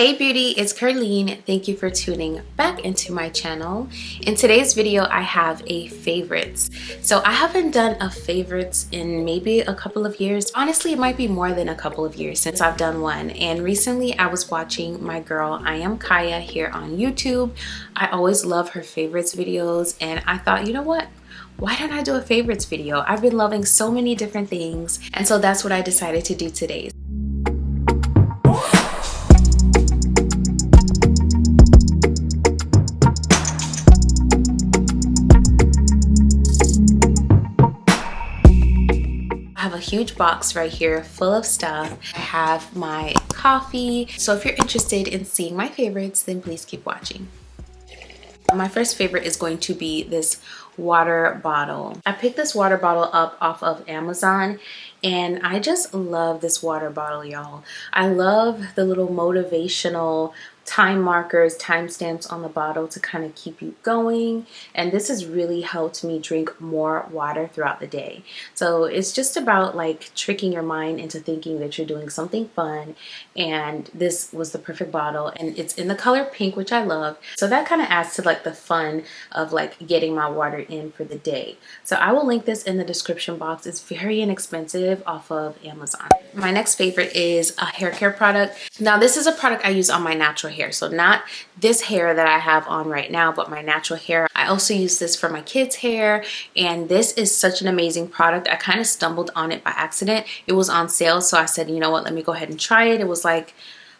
Hey beauty, it's Ker-leen. Thank you for tuning back into my channel. In today's video, I have a favorites. So I haven't done a favorites in maybe a couple of years. Honestly, it might be more than a couple of years since I've done one. And recently I was watching my girl, I Am Kaya, here on YouTube. I always love her favorites videos and I thought, you know what? Why don't I do a favorites video? I've been loving so many different things. And so that's what I decided to do today. Huge box right here full of stuff. I have my coffee. So if you're interested in seeing my favorites, then please keep watching. My first favorite is going to be this water bottle. I picked this water bottle up off of Amazon and I just love this water bottle, y'all. I love the little motivational time markers, timestamps on the bottle to kind of keep you going. And this has really helped me drink more water throughout the day. So it's just about like tricking your mind into thinking that you're doing something fun. And this was the perfect bottle and it's in the color pink, which I love. So that kind of adds to like the fun of like getting my water in for the day. So I will link this in the description box. It's very inexpensive off of Amazon. My next favorite is a hair care product. Now this is a product I use on my natural hair. So not this hair that I have on right now, but my natural hair. I also use this for my kids' hair, and this is such an amazing product. I kind of stumbled on it by accident. It was on sale, so I said, you know what, let me go ahead and try it. It was like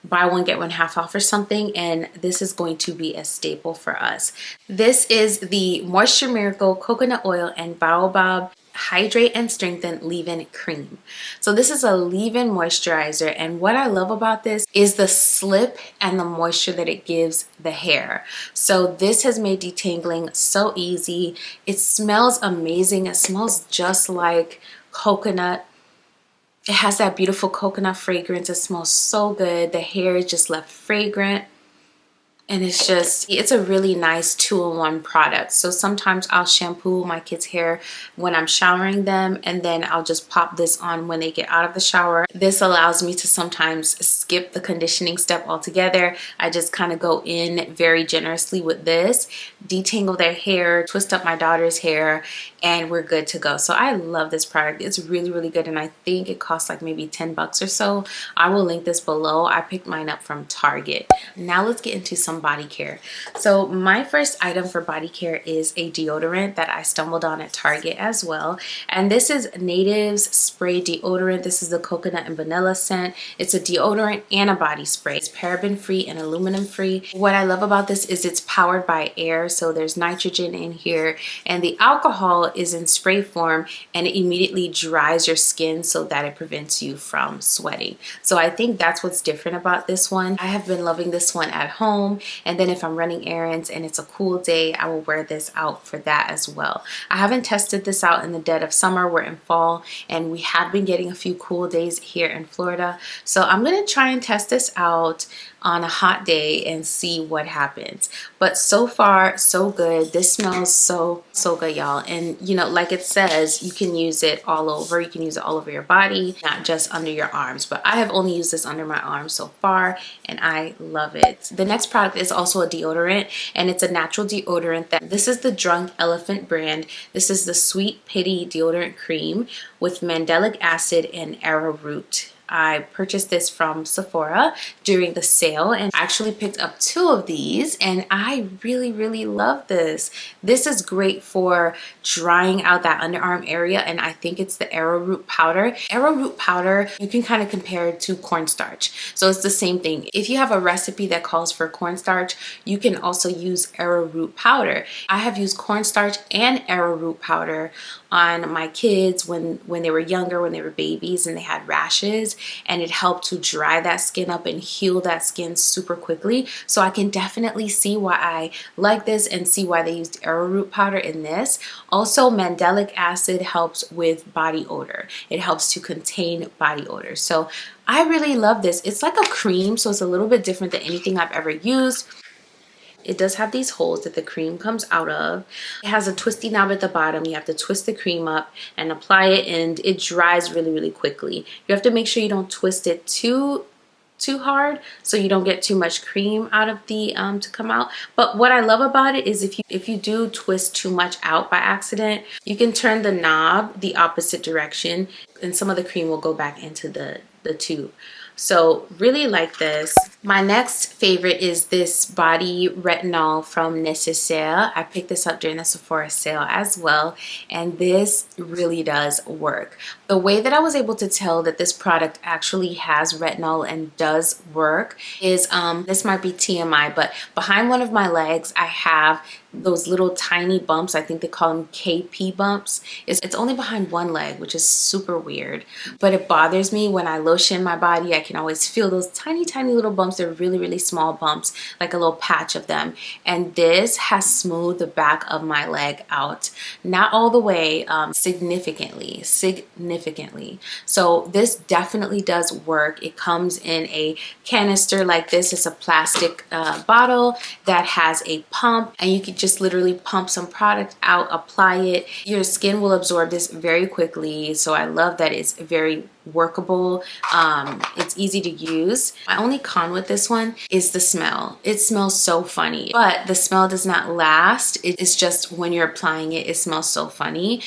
buy one get one half off or something, and this is going to be a staple for us. This is the Moisture Miracle Coconut Oil and Baobab Hydrate and Strengthen Leave-In Cream. So this is a leave-in moisturizer, and what I love about this is the slip and the moisture that it gives the hair. So this has made detangling so easy. It smells amazing. It smells just like coconut. It has that beautiful coconut fragrance. It smells so good. The hair is just left fragrant. And it's a really nice two-in-one product. So sometimes I'll shampoo my kids' hair when I'm showering them, and then I'll just pop this on when they get out of the shower. This allows me to sometimes skip the conditioning step altogether. I just kind of go in very generously with this, detangle their hair, twist up my daughter's hair, and we're good to go. So I love this product. It's really, really good, and I think it costs like maybe 10 bucks or so. I will link this below. I picked mine up from Target. Now let's get into some body care. So my first item for body care is a deodorant that I stumbled on at Target as well. And this is Native's Spray Deodorant. This is the coconut and vanilla scent. It's a deodorant and a body spray. It's paraben free and aluminum free. What I love about this is it's powered by air. So there's nitrogen in here, and the alcohol is in spray form, and it immediately dries your skin so that it prevents you from sweating. So I think that's what's different about this one. I have been loving this one at home. And then if I'm running errands and it's a cool day, I will wear this out for that as well. I haven't tested this out in the dead of summer. We're in fall and we have been getting a few cool days here in Florida. So I'm going to try and test this out on a hot day and see what happens. But so far, so good. This smells so good, y'all. And you know, like it says, you can use it all over. You can use it all over your body, not just under your arms. But I have only used this under my arms so far, and I love it. The next product is also a deodorant, and it's a natural deodorant. This is the Drunk Elephant brand. This is the Sweet Pity Deodorant Cream with mandelic acid and arrowroot. I purchased this from Sephora during the sale, and I actually picked up 2 of these, and I really love this. This is great for drying out that underarm area, and I think it's the arrowroot powder. Arrowroot powder, you can kind of compare it to cornstarch. So it's the same thing. If you have a recipe that calls for cornstarch, you can also use arrowroot powder. I have used cornstarch and arrowroot powder on my kids when they were younger, when they were babies and they had rashes, and it helped to dry that skin up and heal that skin super quickly. So I can definitely see why I like this and see why they used arrowroot powder in this. Also, mandelic acid helps with body odor. It helps to contain body odor. So I really love this. It's like a cream, so it's a little bit different than anything I've ever used. It does have these holes that the cream comes out of. It has a twisty knob at the bottom. You have to twist the cream up and apply it, and it dries really quickly. You have to make sure you don't twist it too too hard, so you don't get too much cream out of the to come out. But what I love about it is if you do twist too much out by accident, you can turn the knob the opposite direction and some of the cream will go back into the tube. So really like this. My next favorite is this body retinol from Necessaires. I picked this up during the Sephora sale as well, and this really does work. The way that I was able to tell that this product actually has retinol and does work is, this might be TMI, but behind one of my legs I have those little tiny bumps. I think they call them KP bumps. It's only behind one leg, which is super weird, but it bothers me when I lotion my body. I can always feel those tiny little bumps. They're really small bumps, like a little patch of them, and this has smoothed the back of my leg out, not all the way, significantly. So this definitely does work. It comes in a canister like this. It's a plastic bottle that has a pump, and you can just literally pump some product out, apply it. Your skin will absorb this very quickly, so I love that it's very workable. It's easy to use. My only con with this one is the smell. It smells so funny, but the smell does not last. It's just when you're applying it, it smells so funny.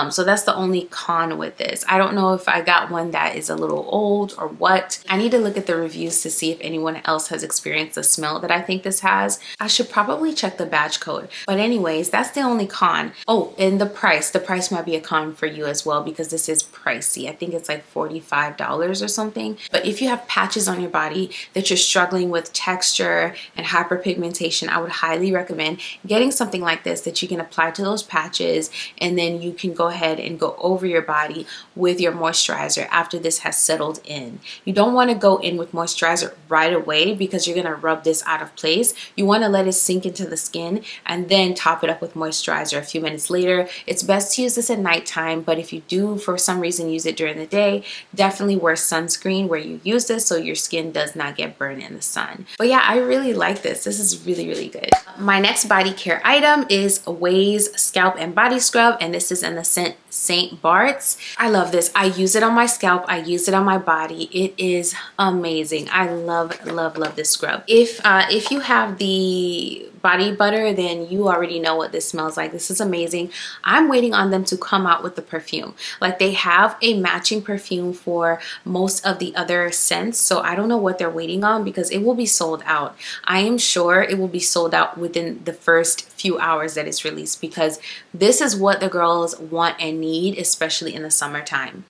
So that's the only con with this. I don't know if I got one that is a little old or what. I need to look at the reviews to see if anyone else has experienced the smell that I think this has. I should probably check the batch code. But anyways, that's the only con. Oh, and the price. The price might be a con for you as well because this is pricey. I think it's like $45 or something. But if you have patches on your body that you're struggling with texture and hyperpigmentation, I would highly recommend getting something like this that you can apply to those patches, and then you can go ahead and go over your body with your moisturizer after this has settled in. You don't want to go in with moisturizer right away because you're going to rub this out of place. You want to let it sink into the skin and then top it up with moisturizer a few minutes later. It's best to use this at nighttime, but if you do for some reason use it during the day, definitely wear sunscreen where you use this so your skin does not get burned in the sun. But yeah, I really like this. This is really good. My next body care item is Ouai's Scalp and Body Scrub, and this is in the scent St. Bart's. I love this. I use it on my scalp. I use it on my body. It is amazing. I love this scrub. If you have the body butter, then you already know what this smells like. This is amazing. I'm waiting on them to come out with the perfume. Like, they have a matching perfume for most of the other scents, so I don't know what they're waiting on because it will be sold out. I am sure it will be sold out within the first few hours that it's released, because this is what the girls want and need, especially in the summertime.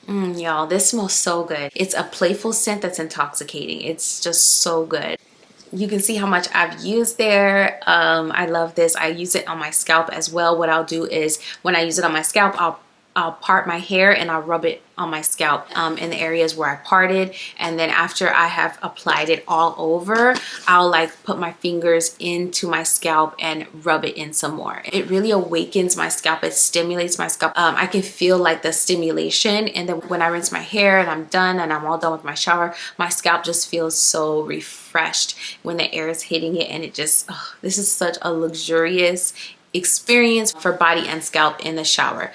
Y'all, this smells so good. It's a playful scent that's intoxicating. It's just so good. You can see how much I've used there. I love this. I use it on my scalp as well. What I'll do is when I use it on my scalp, I'll part my hair and I'll rub it on my scalp in the areas where I parted, and then after I have applied it all over, I'll like put my fingers into my scalp and rub it in some more. It really awakens my scalp. It stimulates my scalp. I can feel like the stimulation, and then when I rinse my hair and I'm done and I'm all done with my shower, my scalp just feels so refreshed when the air is hitting it, and it just, this is such a luxurious experience for body and scalp in the shower.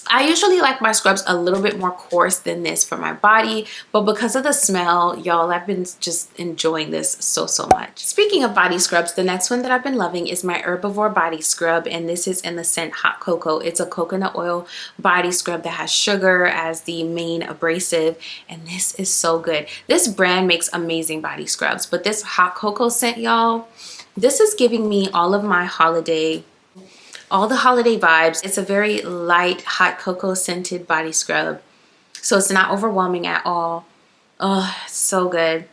I usually like my scrubs a little bit more coarse than this for my body, but because of the smell, y'all, I've been just enjoying this so much. Speaking of body scrubs, the next one that I've been loving is my Herbivore Body Scrub, and this is in the scent Hot Cocoa. It's a coconut oil body scrub that has sugar as the main abrasive, and this is so good. This brand makes amazing body scrubs, but this Hot Cocoa scent, y'all, this is giving me all the holiday vibes. It's a very light hot cocoa scented body scrub, so it's not overwhelming at all. Oh, it's so good.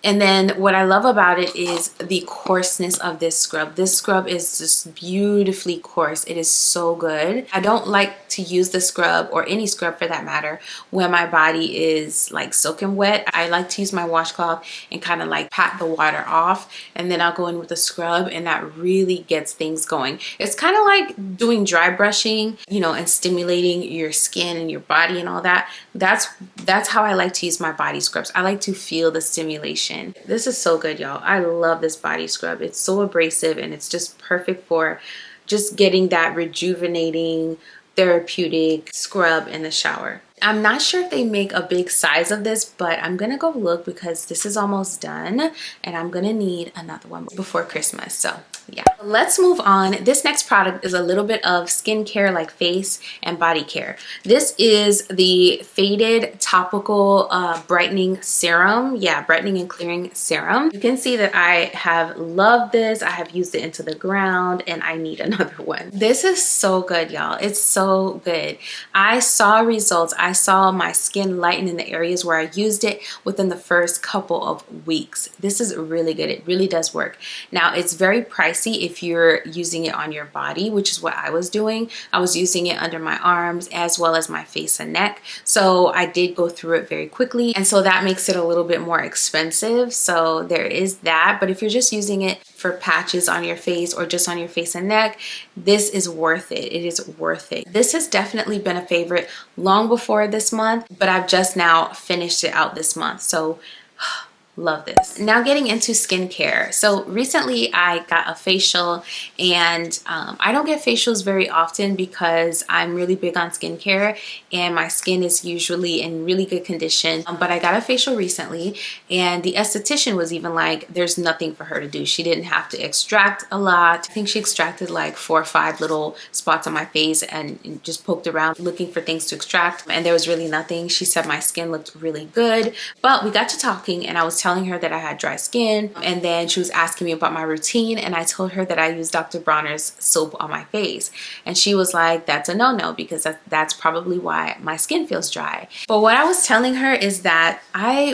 And then what I love about it is the coarseness of this scrub. This scrub is just beautifully coarse. It is so good. I don't like to use the scrub, or any scrub for that matter, when my body is like soaking wet. I like to use my washcloth and kind of like pat the water off, and then I'll go in with the scrub, and that really gets things going. It's kind of like doing dry brushing, you know, and stimulating your skin and your body and all that. That's how I like to use my body scrubs. I like to feel the stimulation. This is so good, y'all. I love this body scrub. It's so abrasive, and it's just perfect for just getting that rejuvenating, therapeutic scrub in the shower. I'm not sure if they make a big size of this, but I'm gonna go look because this is almost done and I'm gonna need another one before Christmas. So yeah, let's move on. This next product is a little bit of skincare, like face and body care. This is the Faded Topical Brightening Serum. Yeah, brightening and clearing serum. You can see that I have loved this. I have used it into the ground and I need another one. This is so good, y'all. It's so good. I saw results. I saw my skin lighten in the areas where I used it within the first couple of weeks. This is really good. It really does work. Now, it's very pricey if you're using it on your body, which is what I was doing. I was using it under my arms as well as my face and neck. So I did go through it very quickly. And so that makes it a little bit more expensive. So there is that. But if you're just using it for patches on your face or just on your face and neck, this is worth it. It is worth it. This has definitely been a favorite long before this month, but I've just now finished it out this month. So love this. Now getting into skincare. So recently I got a facial and I don't get facials very often because I'm really big on skincare and my skin is usually in really good condition. But I got a facial recently and the esthetician was even like, there's nothing for her to do. She didn't have to extract a lot. I think she extracted like 4 or 5 little spots on my face and just poked around looking for things to extract. And there was really nothing. She said my skin looked really good. But we got to talking and I was telling her that I had dry skin, and then she was asking me about my routine, and I told her that I use Dr. Bronner's soap on my face, and she was like, that's a no-no because that's probably why my skin feels dry. But what I was telling her is that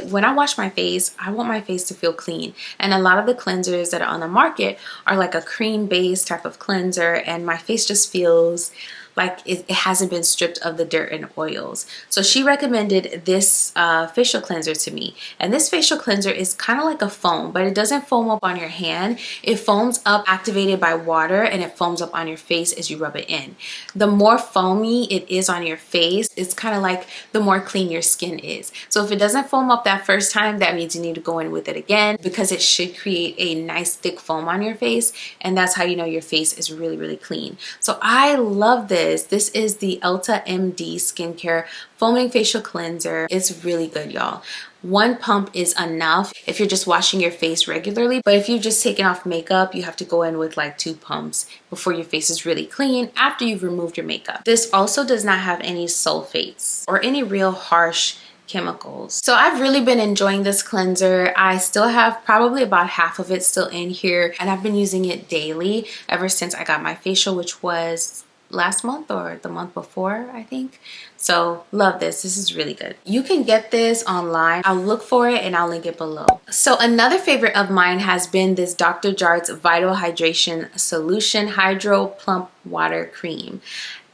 when I wash my face, I want my face to feel clean, and a lot of the cleansers that are on the market are like a cream-based type of cleanser, and my face just feels like it hasn't been stripped of the dirt and oils. So she recommended this facial cleanser to me. And this facial cleanser is kind of like a foam, but it doesn't foam up on your hand. It foams up activated by water and it foams up on your face as you rub it in. The more foamy it is on your face, it's kind of like the more clean your skin is. So if it doesn't foam up that first time, that means you need to go in with it again because it should create a nice thick foam on your face. And that's how you know your face is really, really clean. So I love this. This is the Elta MD Skincare Foaming Facial Cleanser. It's really good, y'all. 1 pump is enough if you're just washing your face regularly, but if you've just taken off makeup, you have to go in with like 2 pumps before your face is really clean after you've removed your makeup. This also does not have any sulfates or any real harsh chemicals. So I've really been enjoying this cleanser. I still have probably about half of it still in here, and I've been using it daily ever since I got my facial, which was last month or the month before, I think. So love this. This is really good. You can get this online. I'll look for it and I'll link it below. So another favorite of mine has been this Dr. Jart's Vital Hydration Solution Hydro Plump Water Cream.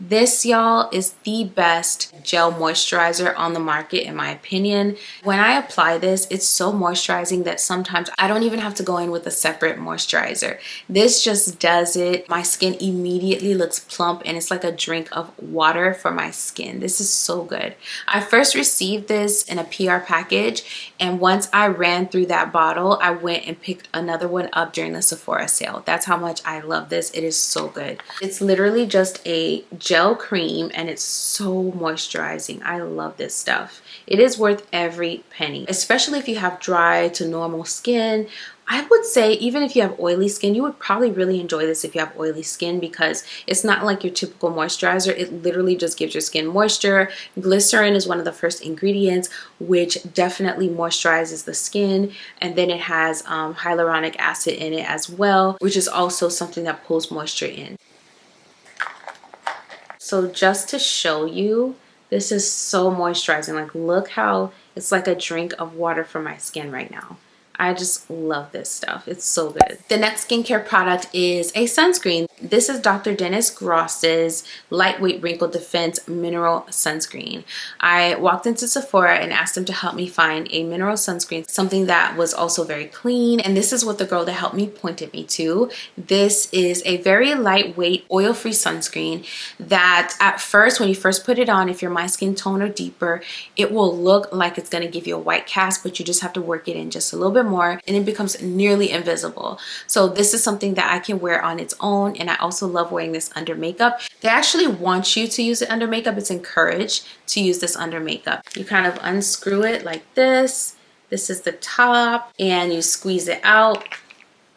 This, y'all, is the best gel moisturizer on the market in my opinion. When I apply this, it's so moisturizing that sometimes I don't even have to go in with a separate moisturizer. This just does it. My skin immediately looks plump and it's like a drink of water for my skin. This is so good. I first received this in a PR package, and once I ran through that bottle, I went and picked another one up during the Sephora sale. That's how much I love this. It is so good. It's literally just a gel cream and it's so moisturizing. I love this stuff. It is worth every penny, especially if you have dry to normal skin. I would say even if you have oily skin, you would probably really enjoy this if you have oily skin because it's not like your typical moisturizer. It literally just gives your skin moisture. Glycerin is one of the first ingredients, which definitely moisturizes the skin. And then it has hyaluronic acid in it as well, which is also something that pulls moisture in. So just to show you, this is so moisturizing. Like, look how it's like a drink of water for my skin right now. I just love this stuff. It's so good. The next skincare product is a sunscreen. This is Dr. Dennis Gross's Lightweight Wrinkle Defense Mineral Sunscreen. I walked into Sephora and asked them to help me find a mineral sunscreen, something that was also very clean. And this is what the girl that helped me pointed me to. This is a very lightweight, oil-free sunscreen that at first, when you first put it on, if you're my skin tone or deeper, it will look like it's gonna give you a white cast, but you just have to work it in just a little bit more and it becomes nearly invisible. So this is something that I can wear on its own, and I also love wearing this under makeup. They actually want you to use it under makeup. It's encouraged to use this under makeup. You kind of unscrew it like this. This is the top, and you squeeze it out.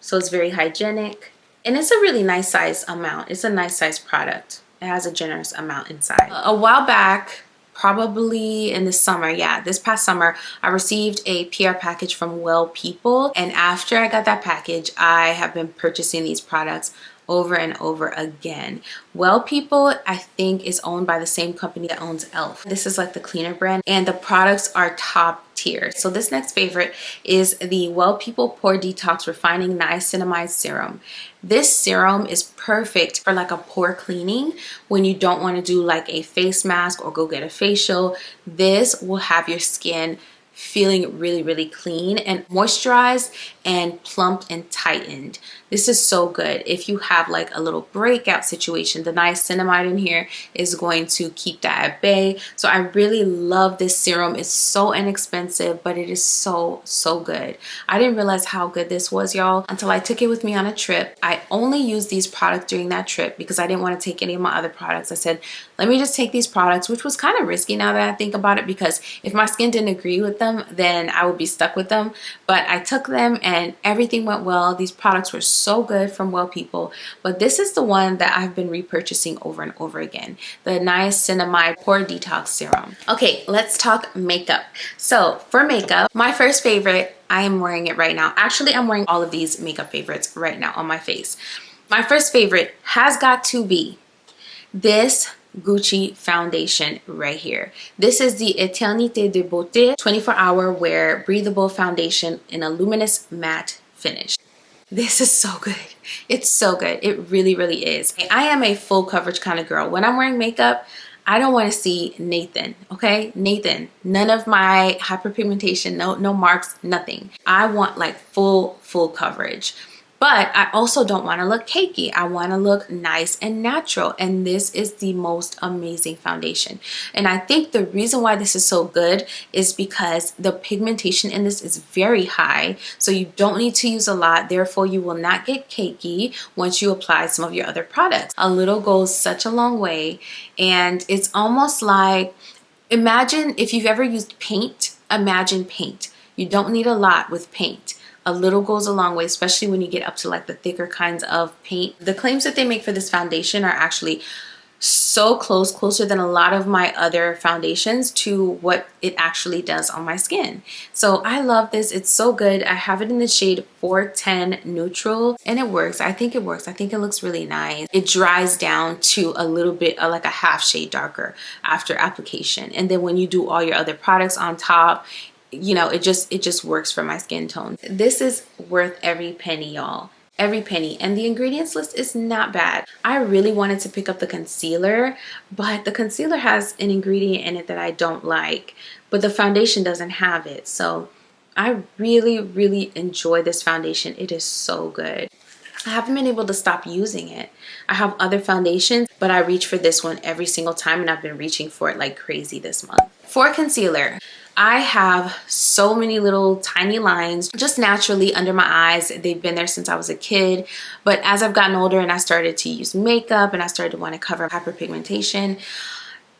So it's very hygienic. And it's a really nice size amount. It's a nice size product. It has a generous amount inside. A while back, probably in the summer, yeah, this past summer, I received a PR package from Well People. And after I got that package, I have been purchasing these products over and over again. Well People, I think, is owned by the same company that owns e.l.f. This is like the cleaner brand, and the products are top tier. So this next favorite is the Well People Pore Detox Refining Niacinamide Serum. This serum is perfect for like a pore cleaning when you don't want to do like a face mask or go get a facial. This will have your skin feeling really, really clean and moisturized and plumped and tightened. This is so good. If you have like a little breakout situation, the niacinamide in here is going to keep that at bay. So I really love this serum. It's so inexpensive, but it is so, so good. I didn't realize how good this was, y'all, until I took it with me on a trip. I only used these products during that trip because I didn't want to take any of my other products. I said, let me just take these products, which was kind of risky now that I think about it, because if my skin didn't agree with them, then I would be stuck with them. But I took them and everything went well. These products were so good from Well People, but this is the one that I've been repurchasing over and over again, the Niacinamide Pore Detox Serum. Okay, let's talk makeup. So for makeup, my first favorite, I am wearing it right now. Actually, I'm wearing all of these makeup favorites right now on my face. My first favorite has got to be this Gucci foundation right here. This is the Eternité de Beauté 24-hour wear breathable foundation in a luminous matte finish. This is so good. It's so good. It really, really is. I am a full coverage kind of girl. When I'm wearing makeup, I don't want to see Nathan, okay? Nathan, none of my hyperpigmentation, no marks, nothing. I want like full coverage. But I also don't want to look cakey. I want to look nice and natural. And this is the most amazing foundation. And I think the reason why this is so good is because the pigmentation in this is very high. So you don't need to use a lot. Therefore, you will not get cakey once you apply some of your other products. A little goes such a long way. And it's almost like, imagine if you've ever used paint, imagine paint. You don't need a lot with paint. A little goes a long way, especially when you get up to like the thicker kinds of paint. The claims that they make for this foundation are actually so closer than a lot of my other foundations to what it actually does on my skin. So I love this. It's so good. I have it in the shade 410 Neutral, and it works. I think it works. I think it looks really nice. It dries down to a little bit like a half shade darker after application. And then when you do all your other products on top, you know, it just works for my skin tone. This is worth every penny, y'all. Every penny. And the ingredients list is not bad. I really wanted to pick up the concealer, but the concealer has an ingredient in it that I don't like, but the foundation doesn't have it. So I really, really enjoy this foundation. It is so good. I haven't been able to stop using it. I have other foundations, but I reach for this one every single time, and I've been reaching for it like crazy this month. For concealer, I have so many little tiny lines just naturally under my eyes. They've been there since I was a kid, but as I've gotten older and I started to use makeup and I started to want to cover hyperpigmentation,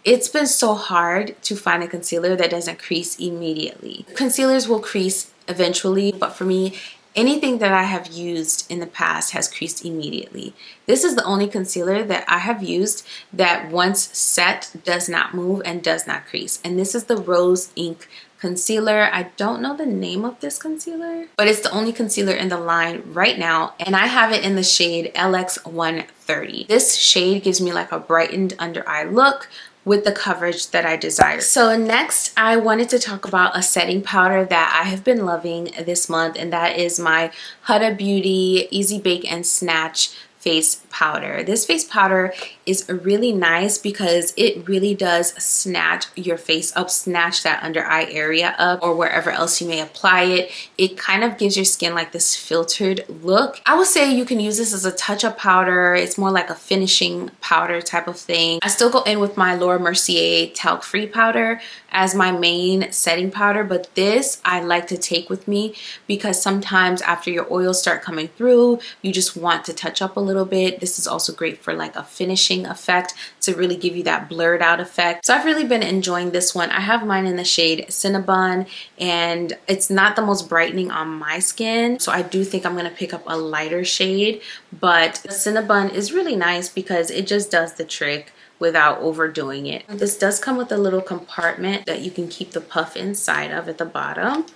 it's been so hard to find a concealer that doesn't crease immediately. Concealers will crease eventually, but for me, anything that I have used in the past has creased immediately. This is the only concealer that I have used that once set does not move and does not crease. And this is the Rose Inc Concealer. I don't know the name of this concealer, but it's the only concealer in the line right now. And I have it in the shade LX130. This shade gives me like a brightened under eye look with the coverage that I desire. So next, I wanted to talk about a setting powder that I have been loving this month, and that is my Huda Beauty Easy Bake and Snatch face powder. This face powder is really nice because it really does snatch your face up, snatch that under eye area up, or wherever else you may apply it. It kind of gives your skin like this filtered look. I would say you can use this as a touch-up powder. It's more like a finishing powder type of thing. I still go in with my Laura Mercier talc-free powder as my main setting powder, but this I like to take with me because sometimes after your oils start coming through, you just want to touch up a little bit. This is also great for like a finishing effect to really give you that blurred out effect. So I've really been enjoying this one. I have mine in the shade Cinnabon, and it's not the most brightening on my skin, so I do think I'm gonna pick up a lighter shade, but the Cinnabon is really nice because it just does the trick without overdoing it. This does come with a little compartment that you can keep the puff inside of at the bottom,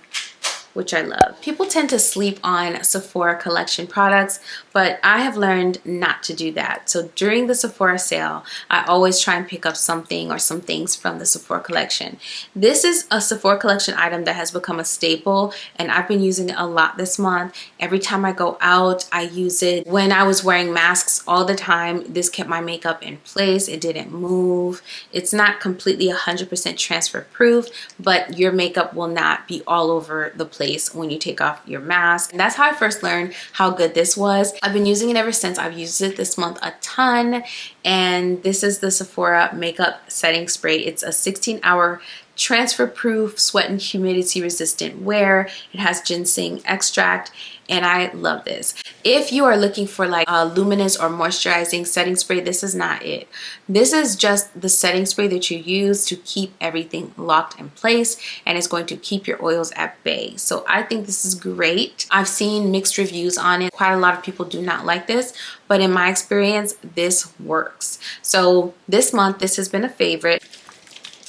which I love. People tend to sleep on Sephora collection products, but I have learned not to do that. So during the Sephora sale, I always try and pick up something or some things from the Sephora collection. This is a Sephora collection item that has become a staple, and I've been using it a lot this month. Every time I go out, I use it. When I was wearing masks all the time, this kept my makeup in place. It didn't move. It's not completely 100% transfer proof, but your makeup will not be all over the place when you take off your mask. And that's how I first learned how good this was. I've been using it ever since. I've used it this month a ton, and this is the Sephora makeup setting spray. It's a 16-hour transfer proof, sweat and humidity resistant wear. It has ginseng extract, and I love this. If you are looking for like a luminous or moisturizing setting spray, this is not it. This is just the setting spray that you use to keep everything locked in place, and it's going to keep your oils at bay. So I think this is great. I've seen mixed reviews on it. Quite a lot of people do not like this, but in my experience, this works. So this month, this has been a favorite.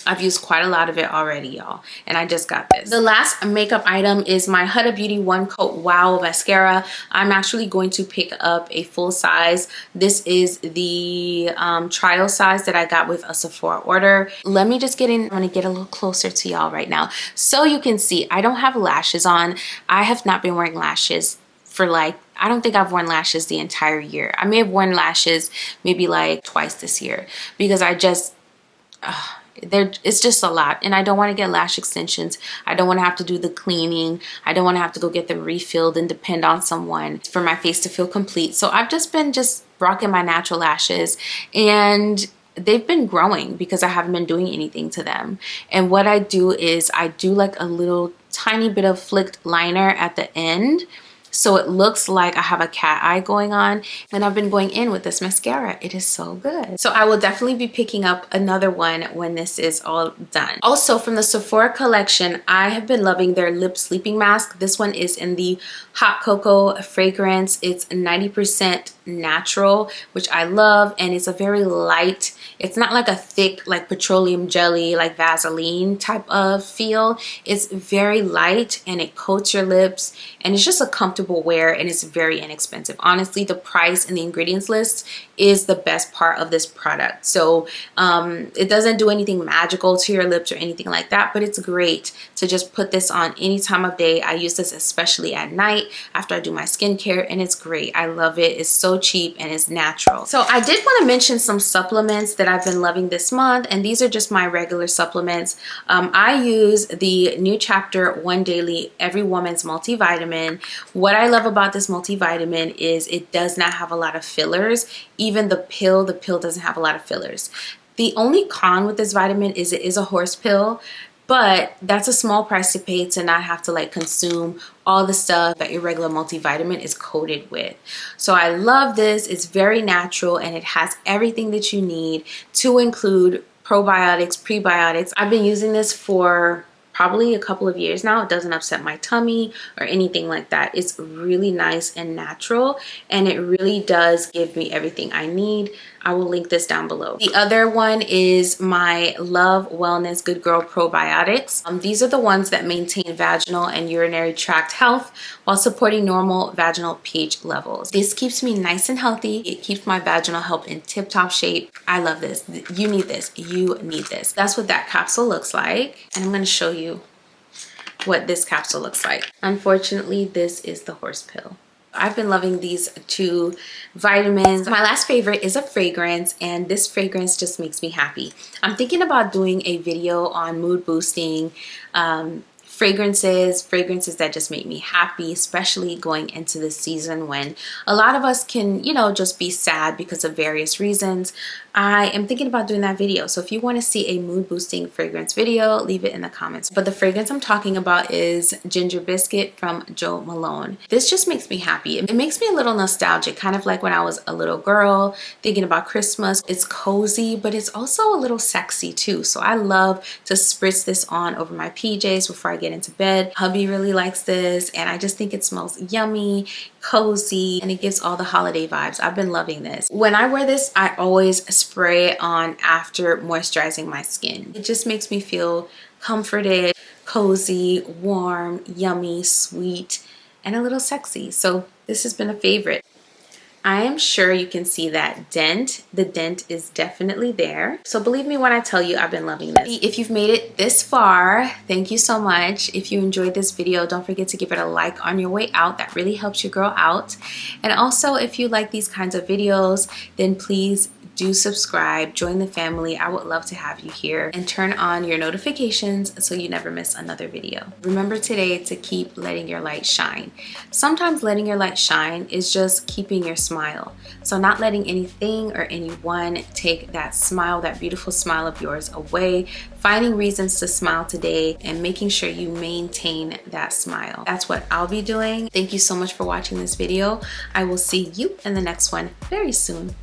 I've used quite a lot of it already, y'all, and I just got this. The last makeup item is my Huda Beauty One Coat Wow mascara. I'm actually going to pick up a full size. This is the trial size that I got with a Sephora order. Let me just get in. I'm gonna get a little closer to y'all right now so you can see. I don't have lashes on. I have not been wearing lashes for like, I don't think I've worn lashes the entire year. I may have worn lashes maybe like twice this year because I just, it's just a lot, and I don't want to get lash extensions. I don't want to have to do the cleaning. I don't want to have to go get them refilled and depend on someone for my face to feel complete. So I've just been rocking my natural lashes, and they've been growing because I haven't been doing anything to them. And what I do is I do like a little tiny bit of flicked liner at the end, so it looks like I have a cat eye going on, and I've been going in with this mascara. It is so good. So I will definitely be picking up another one when this is all done. Also from the Sephora collection, I have been loving their lip sleeping mask. This one is in the hot cocoa fragrance. It's 90% natural, which I love, and it's a very light, it's not like a thick like petroleum jelly like Vaseline type of feel. It's very light, and it coats your lips, and it's just a comfortable wear, and it's very inexpensive. Honestly, the price and the ingredients list is the best part of this product. So it doesn't do anything magical to your lips or anything like that, but it's great to just put this on any time of day. I use this especially at night after I do my skincare, and it's great. I love it. It's so cheap and it's natural. So I did want to mention some supplements that I've been loving this month, and these are just my regular supplements. I use the New Chapter One Daily Every Woman's Multivitamin. What I love about this multivitamin is it does not have a lot of fillers. Even the pill doesn't have a lot of fillers. The only con with this vitamin is it is a horse pill, but that's a small price to pay to not have to like consume all the stuff that your regular multivitamin is coated with. So I love this. It's very natural, and it has everything that you need to include probiotics, prebiotics. I've been using this for probably a couple of years now. It doesn't upset my tummy or anything like that. It's really nice and natural, and it really does give me everything I need. I will link this down below. The other one is my Love Wellness Good Girl Probiotics. These are the ones that maintain vaginal and urinary tract health while supporting normal vaginal pH levels. This keeps me nice and healthy. It keeps my vaginal health in tip-top shape. I love this. You need this. You need this. That's what that capsule looks like. And I'm going to show you what this capsule looks like. Unfortunately, this is the horse pill. I've been loving these two vitamins. My last favorite is a fragrance, and this fragrance just makes me happy. I'm thinking about doing a video on mood boosting fragrances that just make me happy, especially going into this season when a lot of us can, you know, just be sad because of various reasons. I am thinking about doing that video. So if you want to see a mood boosting fragrance video, leave it in the comments. But the fragrance I'm talking about is Ginger Biscuit from Jo Malone. This just makes me happy. It makes me a little nostalgic, kind of like when I was a little girl thinking about Christmas. It's cozy, but it's also a little sexy too. So I love to spritz this on over my PJs before I get into bed. Hubby really likes this, and I just think it smells yummy, cozy, and it gives all the holiday vibes. I've been loving this. When I wear this, I always spray it on after moisturizing my skin. It just makes me feel comforted, cozy, warm, yummy, sweet, and a little sexy. So this has been a favorite. I am sure you can see that dent. The dent is definitely there. So believe me when I tell you I've been loving this. If you've made it this far, thank you so much. If you enjoyed this video, don't forget to give it a like on your way out. That really helps your girl out. And also, if you like these kinds of videos, then please do subscribe, join the family. I would love to have you here, and turn on your notifications so you never miss another video. Remember today to keep letting your light shine. Sometimes letting your light shine is just keeping your smile. So not letting anything or anyone take that smile, that beautiful smile of yours away. Finding reasons to smile today and making sure you maintain that smile. That's what I'll be doing. Thank you so much for watching this video. I will see you in the next one very soon.